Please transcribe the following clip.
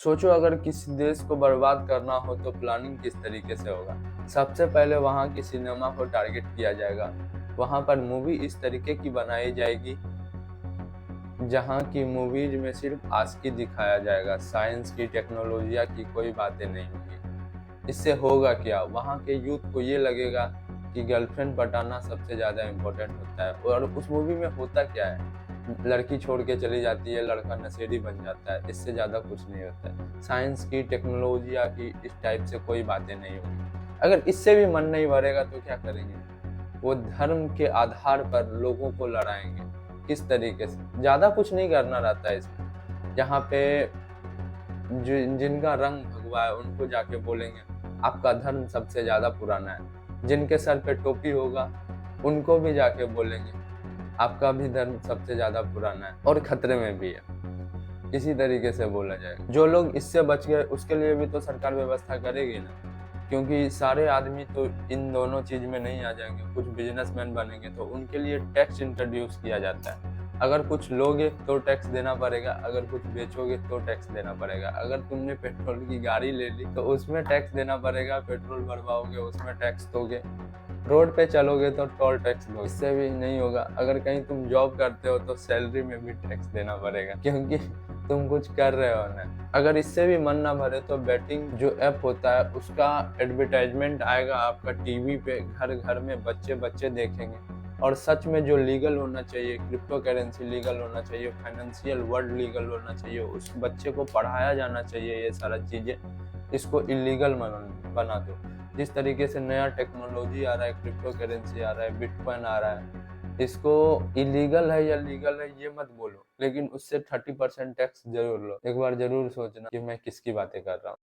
सोचो अगर किसी देश को बर्बाद करना हो तो प्लानिंग किस तरीके से होगा। सबसे पहले वहाँ की सिनेमा को टारगेट किया जाएगा। वहाँ पर मूवी इस तरीके की बनाई जाएगी जहाँ की मूवीज में सिर्फ आशिकी दिखाया जाएगा, साइंस की, टेक्नोलॉजिया की कोई बातें नहीं होंगी। इससे होगा क्या, वहाँ के यूथ को ये लगेगा कि गर्लफ्रेंड पटाना सबसे ज़्यादा इम्पोर्टेंट होता है। और उस मूवी में होता क्या है, लड़की छोड़ के चली जाती है, लड़का नशेड़ी बन जाता है, इससे ज़्यादा कुछ नहीं होता है। साइंस की, टेक्नोलॉजिया की इस टाइप से कोई बातें नहीं होंगी। अगर इससे भी मन नहीं भरेगा तो क्या करेंगे, वो धर्म के आधार पर लोगों को लड़ाएंगे। किस तरीके से, ज़्यादा कुछ नहीं करना रहता है इसमें। जहाँ पे जिनका रंग भगवा है उनको जाके बोलेंगे आपका धर्म सबसे ज़्यादा पुराना है। जिनके सर पे टोपी होगा उनको भी जाके बोलेंगे आपका भी धर्म सबसे ज्यादा पुराना है और खतरे में भी है। इसी तरीके से बोला जाएगा। जो लोग इससे बच गए उसके लिए भी तो सरकार व्यवस्था करेगी ना, क्योंकि सारे आदमी तो इन दोनों चीज में नहीं आ जाएंगे। कुछ बिजनेसमैन बनेंगे तो उनके लिए टैक्स इंट्रोड्यूस किया जाता है। अगर कुछ लोगे तो टैक्स देना पड़ेगा, अगर कुछ बेचोगे तो टैक्स देना पड़ेगा। अगर तुमने पेट्रोल की गाड़ी ले ली तो उसमें टैक्स देना पड़ेगा, पेट्रोल भरवाओगे उसमें टैक्स दोगे, रोड पे चलोगे तो टोल टैक्स दो। इससे भी नहीं होगा, अगर कहीं तुम जॉब करते हो तो सैलरी में भी टैक्स देना पड़ेगा, क्योंकि तुम कुछ कर रहे हो ना। अगर इससे भी मन ना भरे तो बेटिंग जो ऐप होता है उसका एडवर्टाइजमेंट आएगा आपका टीवी पे, घर घर में बच्चे बच्चे देखेंगे। और सच में जो लीगल होना चाहिए, क्रिप्टो करेंसी लीगल होना चाहिए, फाइनेंशियल वर्ल्ड लीगल होना चाहिए, उस बच्चे को पढ़ाया जाना चाहिए ये सारा चीजें। इसको इलीगल बना दो। जिस तरीके से नया टेक्नोलॉजी आ रहा है, क्रिप्टो करेंसी आ रहा है, बिटकॉइन आ रहा है, इसको इलीगल है या लीगल है ये मत बोलो, लेकिन उससे 30% टैक्स जरूर लो। एक बार जरूर सोचना कि मैं किसकी बातें कर रहा हूँ।